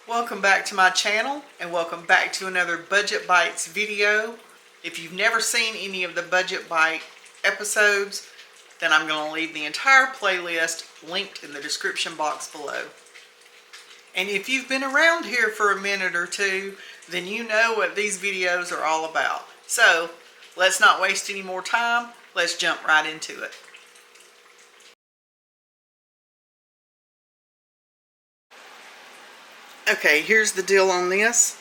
Welcome back to my channel and welcome back to another Budget Bites video. If you've never seen any of the Budget Bite episodes, then I'm going to leave the entire playlist linked in the description box below. And if you've been around here for a minute or two, then you know what these videos are all about. So let's not waste any more time. Let's jump right into it. Okay, here's the deal on this.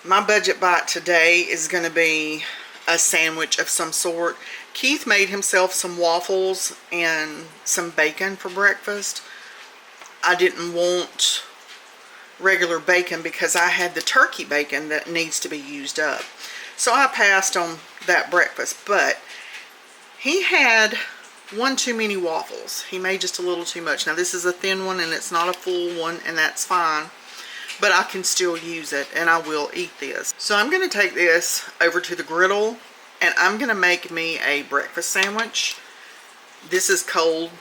My budget bite today is going to be a sandwich of some sort. Keith made himself some waffles and some bacon for breakfast. I didn't want regular bacon because I had the turkey bacon that needs to be used up. So I passed on that breakfast, but he had one too many waffles. He made just a little too much. Now this is a thin one and it's not a full one, and that's fine, but I can still use it and I will eat this. So I'm going to take this over to the griddle and I'm going to make me a breakfast sandwich. This is cold.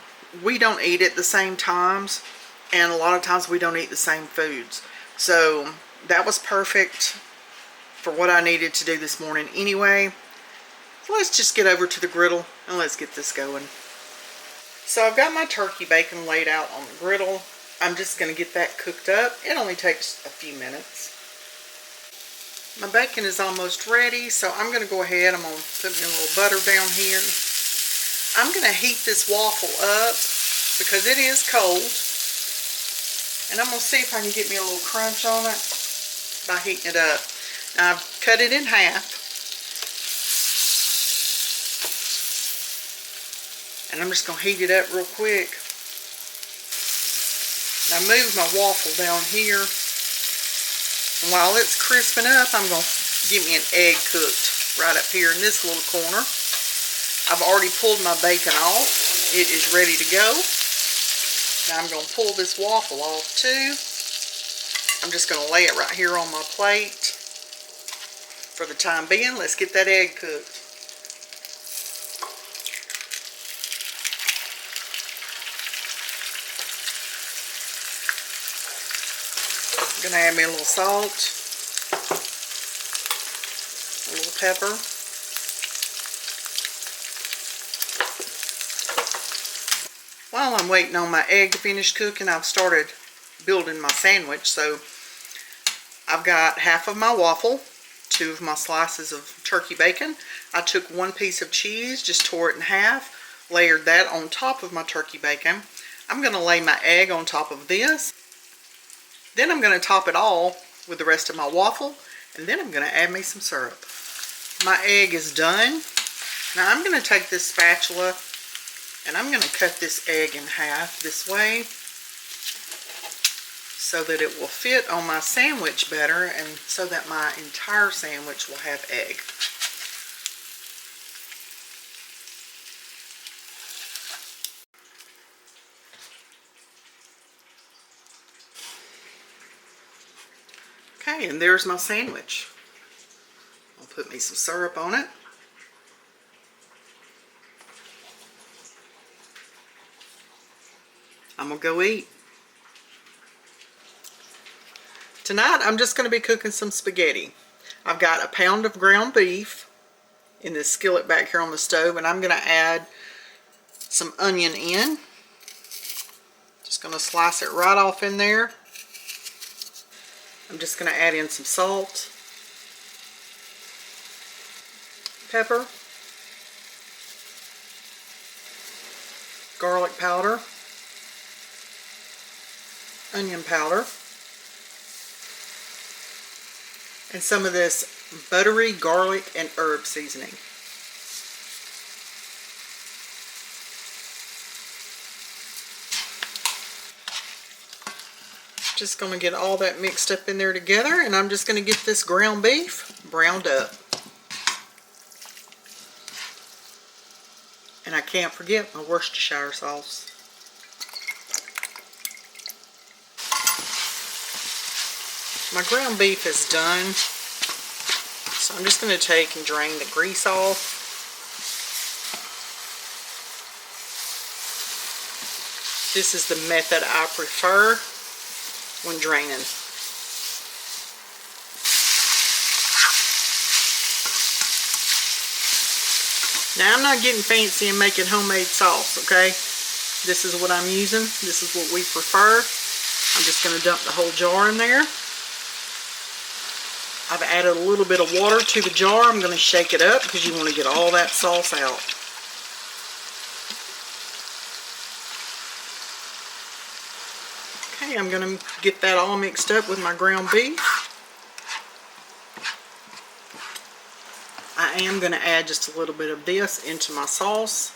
We don't eat at the same times, and a lot of times we don't eat the same foods. So that was perfect for what I needed to do this morning anyway. So let's just get over to the griddle and let's get this going. So I've got my turkey bacon laid out on the griddle. I'm just going to get that cooked up. It only takes a few minutes. My bacon is almost ready, so I'm going to go ahead. I'm going to put me a little butter down here. I'm going to heat this waffle up because it is cold. And I'm going to see if I can get me a little crunch on it by heating it up. Now I've cut it in half. And I'm just going to heat it up real quick. Now move my waffle down here. And while it's crisping up, I'm going to get me an egg cooked right up here in this little corner. I've already pulled my bacon off. It is ready to go. Now I'm going to pull this waffle off too. I'm just going to lay it right here on my plate. For the time being, let's get that egg cooked. I'm going to add me a little salt, a little pepper, while I'm waiting on my egg to finish cooking, I've started building my sandwich. So I've got half of my waffle, 2 of my slices of turkey bacon. I took 1 piece of cheese, just tore it in half, layered that on top of my turkey bacon. I'm going to lay my egg on top of this. Then I'm going to top it all with the rest of my waffle, and then I'm going to add me some syrup. My egg is done. Now I'm going to take this spatula and I'm going to cut this egg in half this way so that it will fit on my sandwich better, and so that my entire sandwich will have egg. Okay, and there's my sandwich. I'll put me some syrup on it. I'm going to go eat. Tonight I'm just going to be cooking some spaghetti. I've got a pound of ground beef in this skillet back here on the stove, and I'm going to add some onion in. Just going to slice it right off in there. I'm just going to add in some salt, pepper, garlic powder, onion powder, and some of this buttery garlic and herb seasoning. Just going to get all that mixed up in there together, and I'm just going to get this ground beef browned up. And I can't forget my Worcestershire sauce. My ground beef is done, so I'm just going to take and drain the grease off. This is the method I prefer. when draining. Now I'm not getting fancy and making homemade sauce, okay? This is what I'm using. This is what we prefer. I'm just going to dump the whole jar in there. I've added a little bit of water to the jar. I'm going to shake it up because you want to get all that sauce out. Okay, I'm going to get that all mixed up with my ground beef. I am going to add just a little bit of this into my sauce.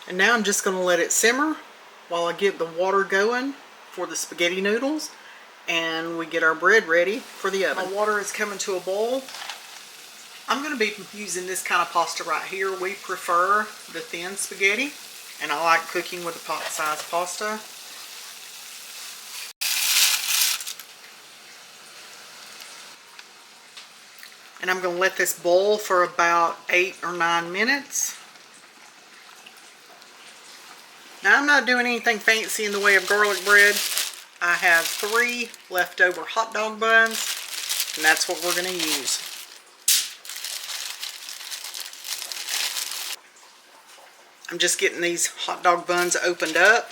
And now I'm just going to let it simmer while I get the water going for the spaghetti noodles and we get our bread ready for the oven. My water is coming to a boil. I'm going to be using this kind of pasta right here. We prefer the thin spaghetti, and I like cooking with the pot-sized pasta. And I'm going to let this boil for about 8 or 9 minutes. Now I'm not doing anything fancy in the way of garlic bread. I have 3 leftover hot dog buns, and that's what we're going to use. I'm just getting these hot dog buns opened up.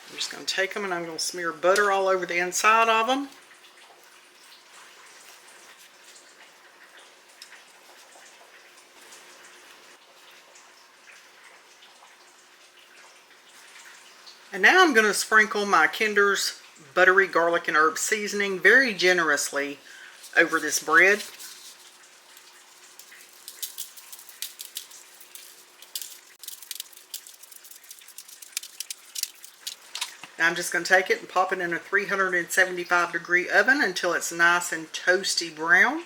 I'm just going to take them and I'm going to smear butter all over the inside of them. And now I'm going to sprinkle my Kinder's buttery garlic and herb seasoning very generously over this bread. Now I'm just going to take it and pop it in a 375-degree oven until it's nice and toasty brown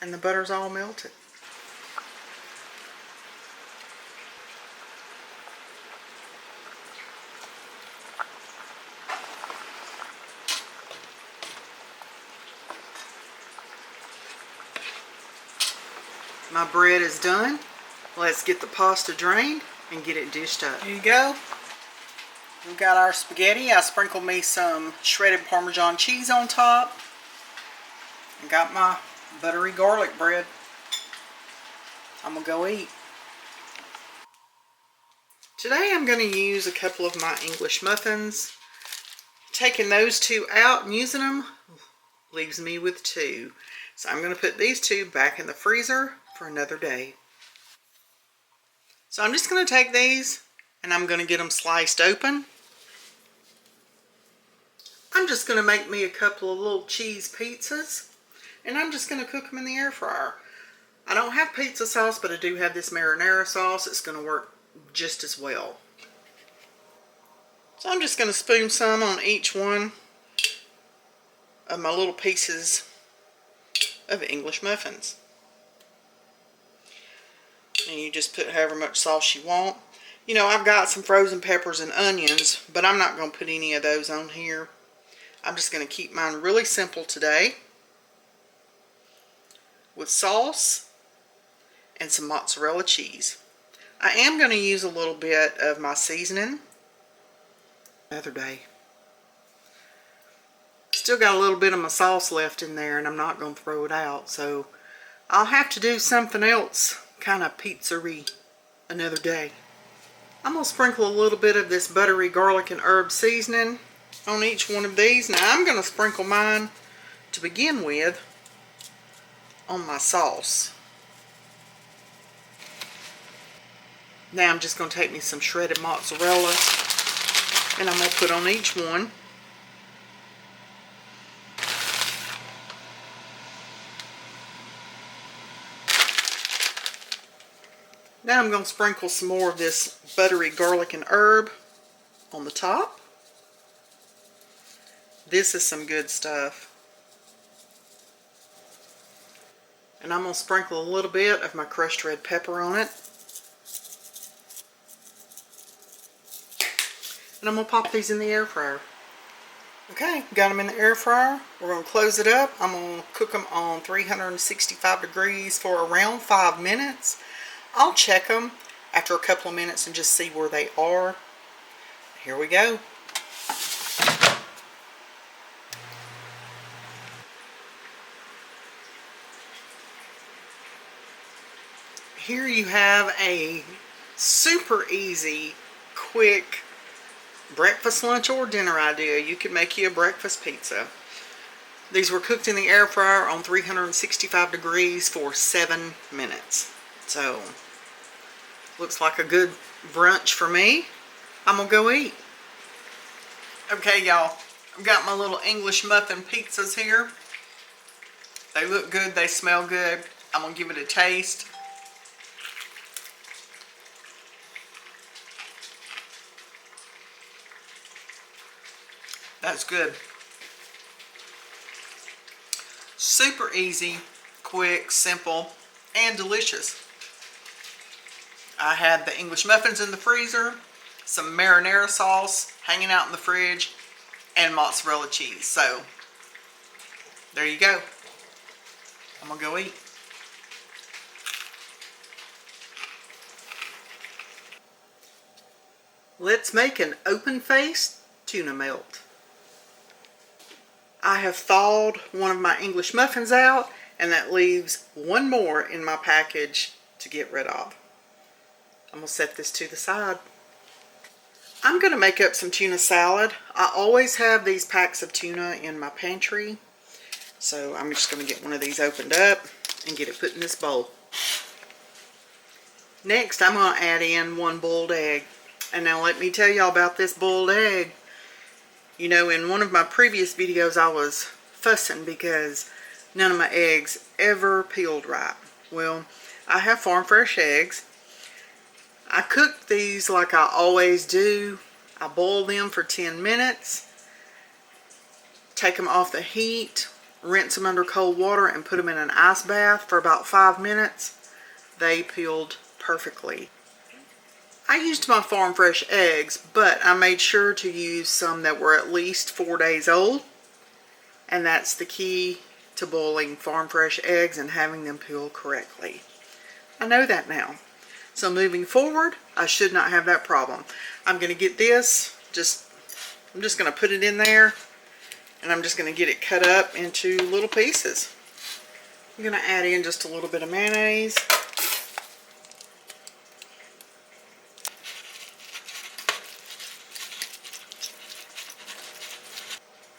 and the butter's all melted. My bread is done. Let's get the pasta drained and get it dished up. Here you go. We've got our spaghetti. I sprinkled me some shredded Parmesan cheese on top. And got my buttery garlic bread. I'm going to go eat. Today I'm going to use a couple of my English muffins. Taking those 2 out and using them leaves me with 2. So I'm going to put these 2 back in the freezer for another day. So I'm just going to take these and I'm going to get them sliced open. I'm just going to make me a couple of little cheese pizzas and I'm just going to cook them in the air fryer. I don't have pizza sauce, but I do have this marinara sauce. It's going to work just as well. So I'm just going to spoon some on each one of my little pieces of English muffins. And you just put however much sauce you want. You know, I've got some frozen peppers and onions, but I'm not going to put any of those on here. I'm just going to keep mine really simple today with sauce and some mozzarella cheese. I am going to use a little bit of my seasoning another day. Still got a little bit of my sauce left in there and I'm not going to throw it out, so I'll have to do something else kind of pizza-y another day. I'm going to sprinkle a little bit of this buttery garlic and herb seasoning on each one of these. Now I'm going to sprinkle mine to begin with on my sauce. Now I'm just going to take me some shredded mozzarella and I'm going to put on each one. Now I'm going to sprinkle some more of this buttery garlic and herb on the top. This is some good stuff. And I'm going to sprinkle a little bit of my crushed red pepper on it. And I'm going to pop these in the air fryer. Okay, got them in the air fryer. We're going to close it up. I'm going to cook them on 365 degrees for around 5 minutes. I'll check them after a couple of minutes and just see where they are. Here we go. Here you have a super easy, quick breakfast, lunch, or dinner idea. You could make you a breakfast pizza. These were cooked in the air fryer on 365 degrees for 7 minutes. So, looks like a good brunch for me. I'm gonna go eat. Okay, y'all, I've got my little English muffin pizzas here. They look good, they smell good. I'm gonna give it a taste. That's good. Super easy, quick, simple, and delicious. I had the English muffins in the freezer, some marinara sauce hanging out in the fridge, and mozzarella cheese. So, there you go. I'm gonna go eat. Let's make an open-faced tuna melt. I have thawed one of my English muffins out, and that leaves one more in my package to get rid of. I'm going to set this to the side. I'm going to make up some tuna salad. I always have these packs of tuna in my pantry, so I'm just going to get one of these opened up and get it put in this bowl. Next, I'm going to add in 1 boiled egg. And now let me tell y'all about this boiled egg. You know, in one of my previous videos I was fussing because none of my eggs ever peeled right. Well, I have farm fresh eggs. I cook these like I always do. I boil them for 10 minutes. Take them off the heat. Rinse them under cold water and put them in an ice bath for about 5 minutes. They peeled perfectly. I used my farm fresh eggs, but I made sure to use some that were at least 4 days old. And that's the key to boiling farm fresh eggs and having them peel correctly. I know that now. So moving forward, I should not have that problem. I'm going to get this, I'm just going to put it in there, and I'm just going to get it cut up into little pieces. I'm going to add in just a little bit of mayonnaise.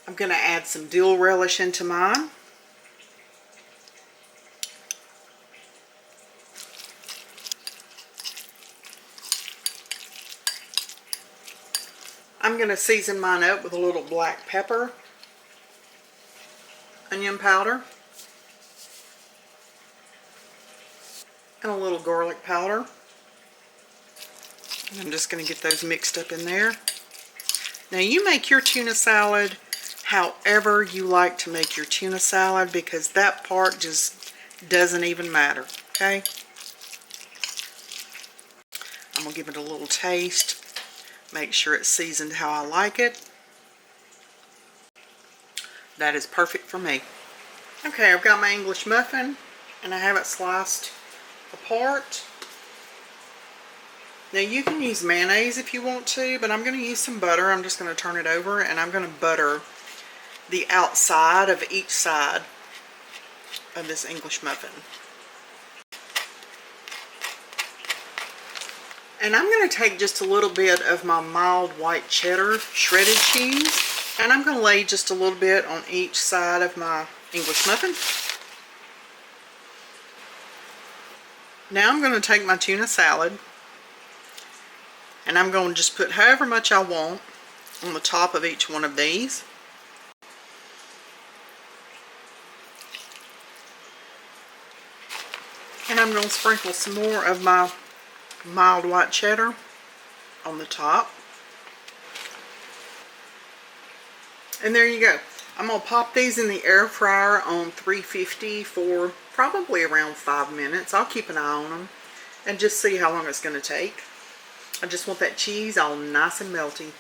I'm going to add some dill relish into mine. I'm going to season mine up with a little black pepper, onion powder, and a little garlic powder. And I'm just going to get those mixed up in there. Now you make your tuna salad however you like to make your tuna salad, because that part just doesn't even matter, okay? I'm going to give it a little taste, make sure it's seasoned how I like it. That is perfect for me. Okay, I've got my English muffin, and I have it sliced apart. Now you can use mayonnaise if you want to, but I'm going to use some butter. I'm just going to turn it over, and I'm going to butter the outside of each side of this English muffin. And I'm going to take just a little bit of my mild white cheddar shredded cheese, and I'm going to lay just a little bit on each side of my English muffin. Now I'm going to take my tuna salad, and I'm going to just put however much I want on the top of each one of these. And I'm going to sprinkle some more of my mild white cheddar on the top. And there you go. I'm going to pop these in the air fryer on 350 for probably around 5 minutes. I'll keep an eye on them and just see how long it's going to take. I just want that cheese all nice and melty.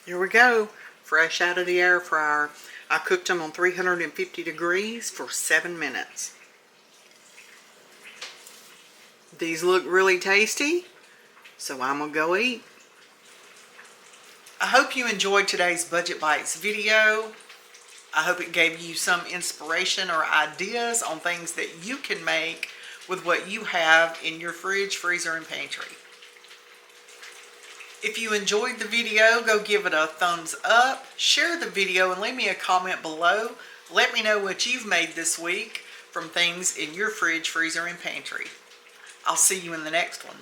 Here we go. fresh out of the air fryer. I cooked them on 350 degrees for 7 minutes. These look really tasty, so I'm gonna go eat. I hope you enjoyed today's Budget Bites video. I hope it gave you some inspiration or ideas on things that you can make with what you have in your fridge, freezer, and pantry. If you enjoyed the video, go give it a thumbs up, share the video, and leave me a comment below. Let me know what you've made this week from things in your fridge, freezer, and pantry. I'll see you in the next one.